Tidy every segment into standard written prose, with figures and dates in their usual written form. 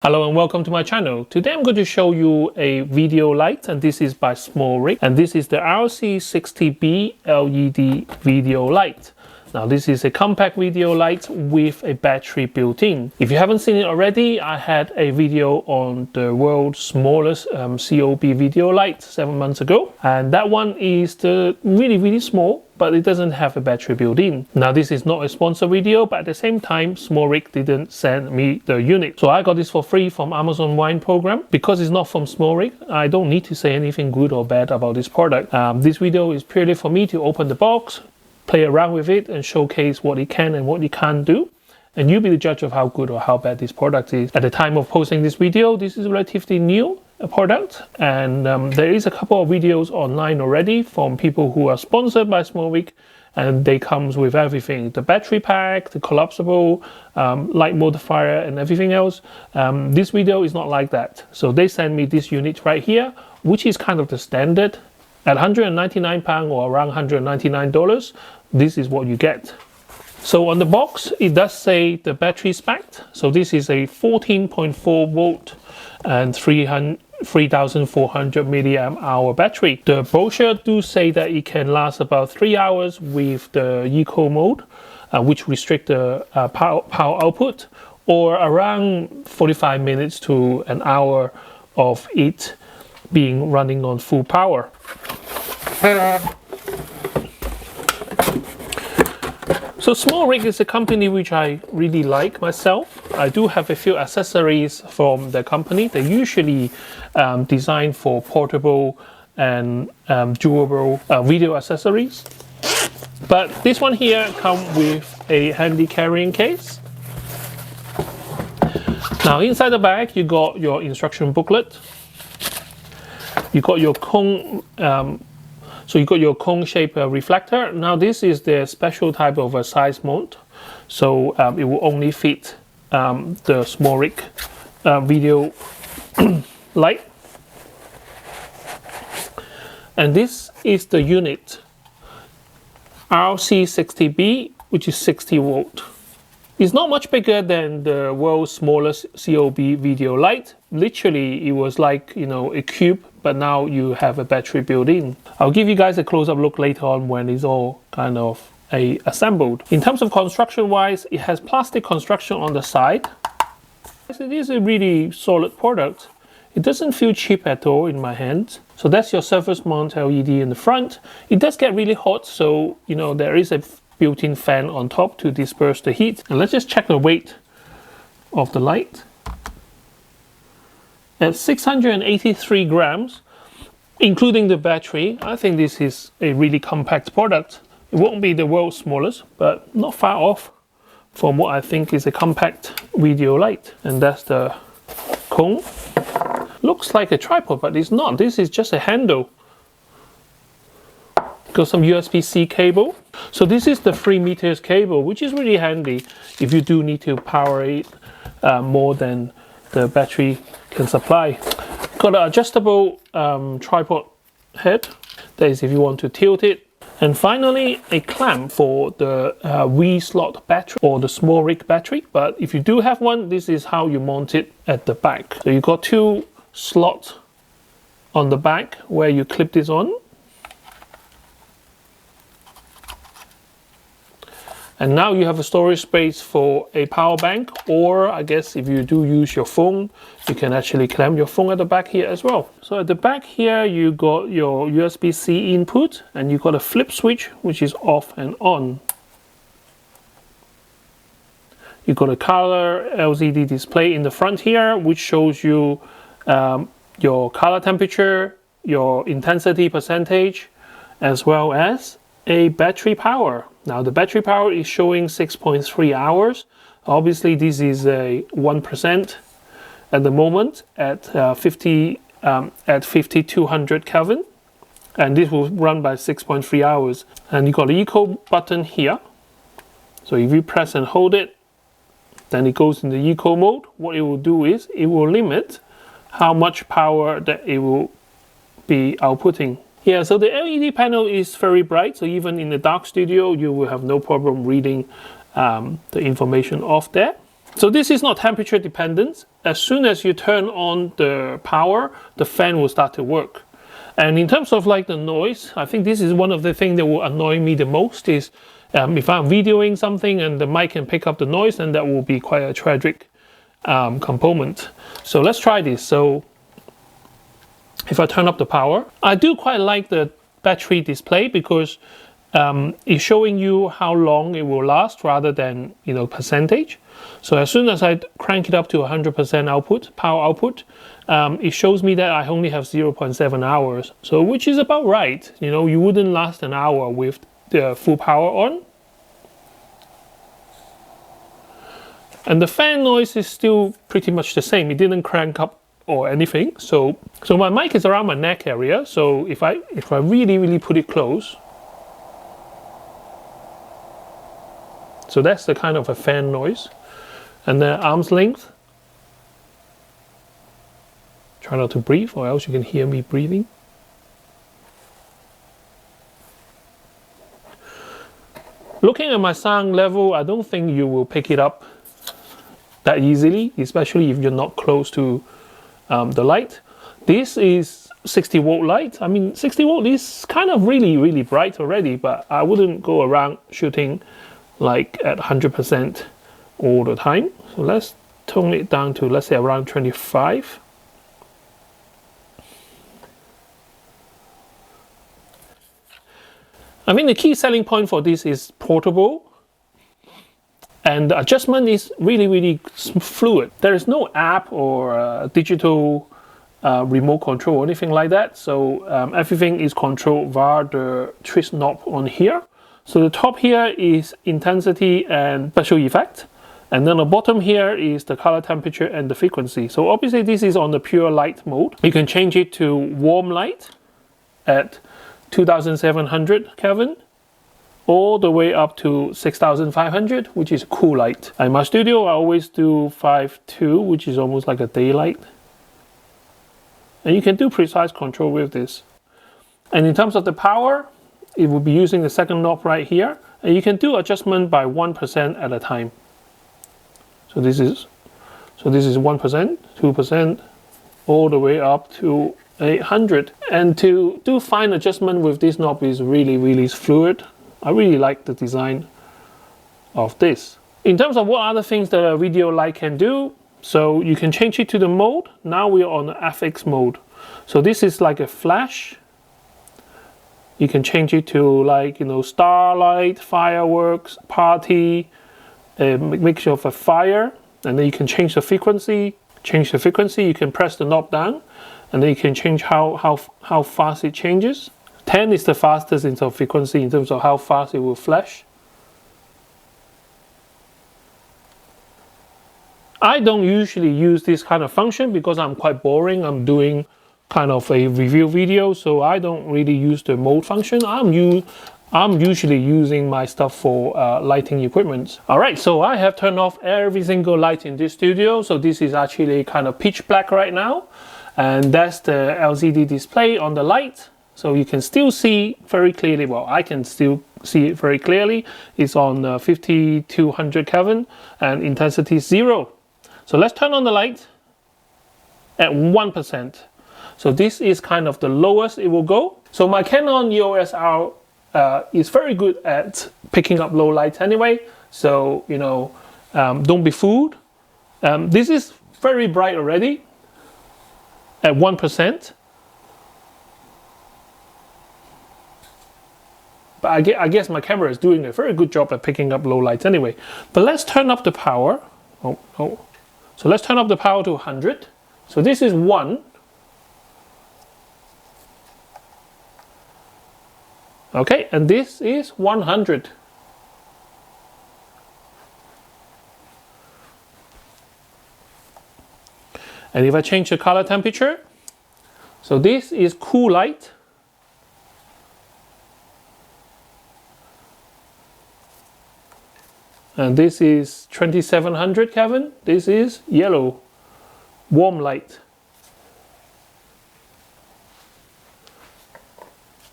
Hello and welcome to my channel. Today I'm going to show you a video light, and this is by SMALLRIG, and this is the RC60B LED video light. Now this is a compact video light with a battery built in. If you haven't seen it already, I had a video on the world's smallest COB video light 7 months ago, and that one is the really small, but it doesn't have a battery built in. Now this is not a sponsor video, but at the same time SMALLRIG didn't send me the unit, so I got this for free from Amazon Wine program. Because it's not from SMALLRIG, I don't need to say anything good or bad about this product. This video is purely for me to open the box, play around with it, and showcase what it can and what it can't do, and you be the judge of how good or how bad this product is. At the time of posting this video, this is relatively new product, and there is a couple of videos online already from people who are sponsored by SMALLRIG, and they comes with everything: the battery pack, the collapsible light modifier, and everything else. This video is not like that, so they sent me this unit right here, which is kind of the standard. At £199 or around $199, this is what you get. So on the box, it does say the battery spec. So this is a 14.4 volt and 3,400 milliamp hour battery. The brochure do say that it can last about 3 hours with the eco mode, which restrict the power output, or around 45 minutes to an hour of it being running on full power. So SMALLRIG is a company which I really like myself. I do have a few accessories from the company. They usually design for portable and durable video accessories. But this one here comes with a handy carrying case. Now inside the bag you got your instruction booklet. You got your cone. So you got your cone-shaped reflector. Now this is the special type of a size mode, so it will only fit the SMALLRIG video light. And this is the unit RC60B, which is 60 volt. It's not much bigger than the world's smallest COB video light. Literally, it was like, you know, a cube, but now you have a battery built in. I'll give you guys a close-up look later on when it's all kind of assembled. In terms of construction-wise, it has plastic construction on the side. It is a really solid product. It doesn't feel cheap at all in my hands. So that's your surface mount LED in the front. It does get really hot, so you know there is a built-in fan on top to disperse the heat. And let's just check the weight of the light. At 683 grams, including the battery, I think this is a really compact product. It won't be the world's smallest, but not far off from what I think is a compact video light. And that's the cone. Looks like a tripod, but it's not. This is just a handle. Got some USB-C cable. So this is the 3 meters cable, which is really handy if you do need to power it more than the battery can supply. Got an adjustable tripod head. That is if you want to tilt it. And finally, a clamp for the V-slot battery or the SMALLRIG battery. But if you do have one, this is how you mount it at the back. So you got 2 slots on the back where you clip this on. And now you have a storage space for a power bank, or I guess if you do use your phone, you can actually clamp your phone at the back here as well. So at the back here, you got your USB-C input, and you got a flip switch, which is off and on. You got a color LCD display in the front here, which shows you your color temperature, your intensity percentage, as well as a battery power. Now the battery power is showing 6.3 hours. Obviously this is a 1% at the moment at 5200 Kelvin, and this will run by 6.3 hours. And you got the eco button here. So if you press and hold it, then it goes in the eco mode. What it will do is it will limit how much power that it will be outputting. Yeah, so the LED panel is very bright, so even in the dark studio you will have no problem reading the information off there. So this is not temperature dependent. As soon as you turn on the power, the fan will start to work. And in terms of like the noise, I think this is one of the things that will annoy me the most is if I'm videoing something and the mic can pick up the noise, then that will be quite a tragic component. So let's try this. So if I turn up the power, I do quite like the battery display because it's showing you how long it will last rather than, you know, percentage. So as soon as I crank it up to 100% output, power output, it shows me that I only have 0.7 hours. So which is about right. You know, you wouldn't last an hour with the full power on. And the fan noise is still pretty much the same. It didn't crank up or anything. So my mic is around my neck area. So if I really put it close, so that's the kind of a fan noise. And then arm's length. Try not to breathe or else you can hear me breathing. Looking at my sound level, I don't think you will pick it up that easily, especially if you're not close to the light. This is 60 volt light. I mean, 60 volt is kind of really bright already, but I wouldn't go around shooting like at 100% all the time. So let's tone it down to, let's say, around 25. I mean, the key selling point for this is portable, and the adjustment is really fluid. There is no app or digital remote control or anything like that. So everything is controlled via the twist knob on here. So the top here is intensity and special effect. And then the bottom here is the color temperature and the frequency. So obviously this is on the pure light mode. You can change it to warm light at 2700 Kelvin all the way up to 6500, which is cool light. In my studio I always do 5.2, which is almost like a daylight. And you can do precise control with this. And in terms of the power, it will be using the second knob right here, and you can do adjustment by 1% at a time. So this is 1%, 2%, all the way up to 800. And to do fine adjustment with this knob is really fluid. I really like the design of this. In terms of what other things that a video light can do, so you can change it to the mode. Now we are on the FX mode. So this is like a flash. You can change it to, like, you know, starlight, fireworks, party, a mixture of a fire, and then you can change the frequency. Change the frequency, you can press the knob down, and then you can change how fast it changes. 10 is the fastest in terms of frequency, in terms of how fast it will flash. I don't usually use this kind of function because I'm quite boring. I'm doing kind of a review video, so I don't really use the mode function. I'm usually using my stuff for lighting equipment. Alright, so I have turned off every single light in this studio. So this is actually kind of pitch black right now. And that's the LCD display on the light. So you can still see very clearly, well, I can still see it very clearly. It's on 5200 Kelvin and intensity 0. So let's turn on the light at 1%. So this is kind of the lowest it will go. So my Canon EOS R is very good at picking up low light anyway. So, you know, don't be fooled. This is very bright already at 1%. But I guess my camera is doing a very good job at picking up low lights anyway. But let's turn up the power. So let's turn up the power to 100. So this is 1. Okay, and this is 100. And if I change the color temperature, so this is cool light. And this is 2700 Kelvin. This is yellow, warm light.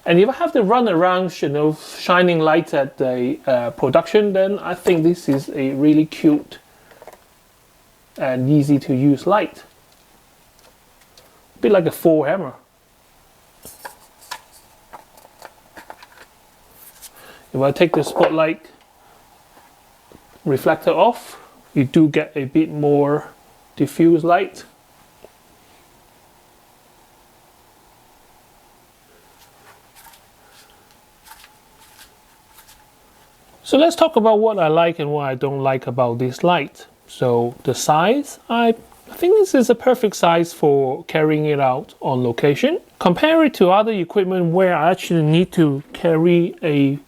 And if I have to run around, you know, shining lights at the production, then I think this is a really cute and easy to use light. A bit like a 4 hammer. If I take the spotlight reflector off, you do get a bit more diffuse light. So let's talk about what I like and what I don't like about this light. So the size, I think this is a perfect size for carrying it out on location. Compare it to other equipment where I actually need to carry a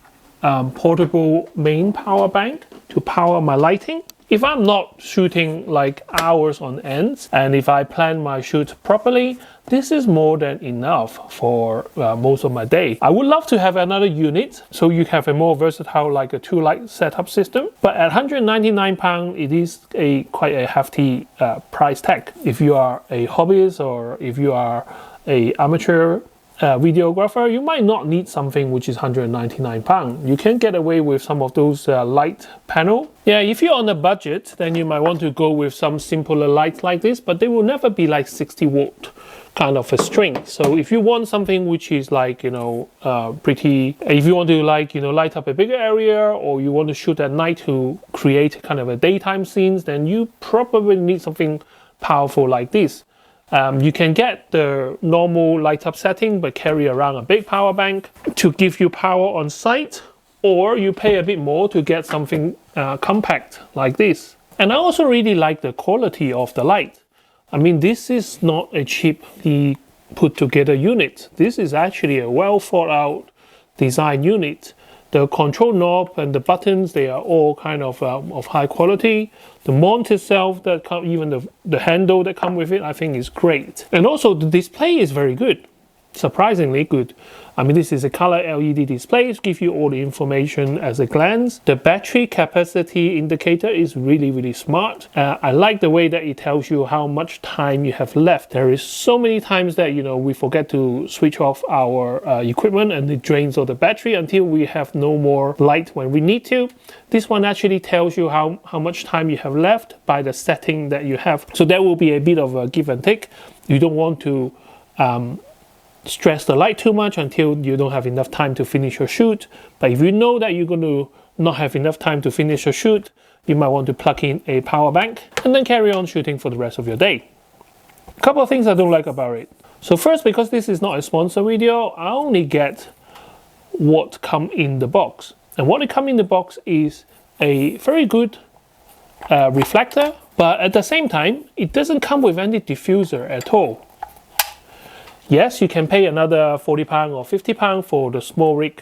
portable main power bank to power my lighting. If I'm not shooting like hours on end, and if I plan my shoot properly, this is more than enough for most of my day. I would love to have another unit so you have a more versatile, like a 2 light setup system. But at £199, it is quite a hefty price tag. If you are a hobbyist or if you are a amateur videographer, you might not need something which is £199. You can get away with some of those light panel. Yeah, if you're on a budget, then you might want to go with some simpler lights like this, but they will never be like 60-watt kind of a string. So if you want something which is like, you know, pretty, if you want to like, you know, light up a bigger area, or you want to shoot at night to create kind of a daytime scenes, then you probably need something powerful like this. You can get the normal light up setting but carry around a big power bank to give you power on site, or you pay a bit more to get something compact like this. And I also really like the quality of the light. I mean, this is not a cheaply put together unit. This is actually a well thought out design unit. The control knob and the buttons, they are all kind of high quality. The mount itself, even the handle that come with it, I think is great. And also the display is very good, surprisingly good. I mean, this is a color LED display, it gives you all the information at a glance. The battery capacity indicator is really, really smart. I like the way that it tells you how much time you have left. There is so many times that, you know, we forget to switch off our equipment and it drains all the battery until we have no more light when we need to. This one actually tells you how much time you have left by the setting that you have. So there will be a bit of a give and take. You don't want to stress the light too much until you don't have enough time to finish your shoot. But if you know that you're going to not have enough time to finish your shoot, you might want to plug in a power bank and then carry on shooting for the rest of your day. A couple of things I don't like about it. So first, because this is not a sponsor video, I only get what come in the box. And what it come in the box is a very good reflector, but at the same time, it doesn't come with any diffuser at all. Yes, you can pay another £40 or £50 for the SMALLRIG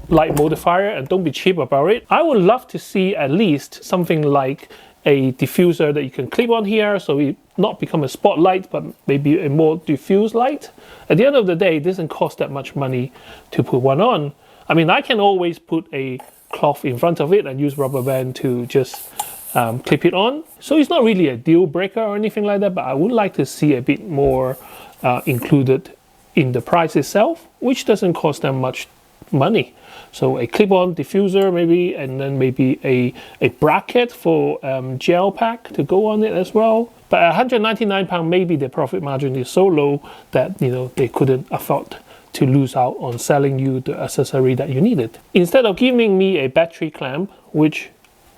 light modifier, and don't be cheap about it. I would love to see at least something like a diffuser that you can clip on here, so it not become a spotlight, but maybe a more diffuse light. At the end of the day, it doesn't cost that much money to put one on. I mean, I can always put a cloth in front of it and use rubber band to just clip it on. So it's not really a deal breaker or anything like that, but I would like to see a bit more included in the price itself, which doesn't cost that much money. So a clip-on diffuser maybe, and then maybe a bracket for gel pack to go on it as well. But at £199, maybe the profit margin is so low that, you know, they couldn't afford to lose out on selling you the accessory that you needed. Instead of giving me a battery clamp, which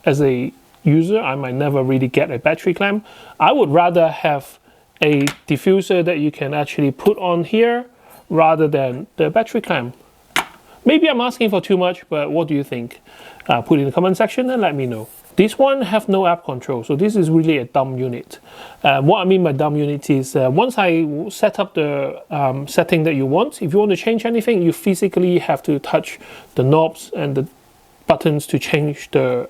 as a user I might never really get a battery clamp, I would rather have a diffuser that you can actually put on here rather than the battery clamp. Maybe I'm asking for too much, but what do you think? Put in the comment section and let me know. This one have no app control, so this is really a dumb unit. What I mean by dumb unit is once I set up the setting that you want, if you want to change anything, you physically have to touch the knobs and the buttons to change the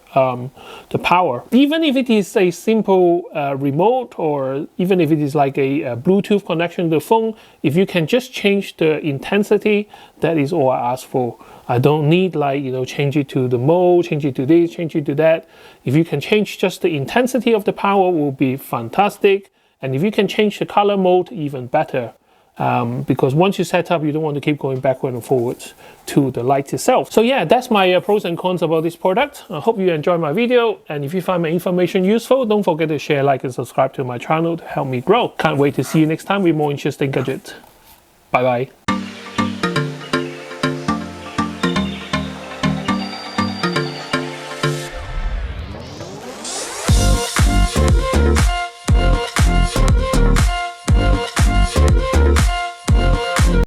power. Even if it is a simple remote, or even if it is like a Bluetooth connection to the phone, if you can just change the intensity, that is all I ask for. I don't need, like, you know, change it to the mode, change it to this, change it to that. If you can change just the intensity of the power, will be fantastic. And if you can change the color mode, even better. because once you set up, you don't want to keep going backward and forwards to the light itself. So yeah, that's my pros and cons about this product. I hope you enjoyed my video, and if you find my information useful, don't forget to share, like, and subscribe to my channel to help me grow. Can't wait to see you next time with more interesting gadgets. Bye bye.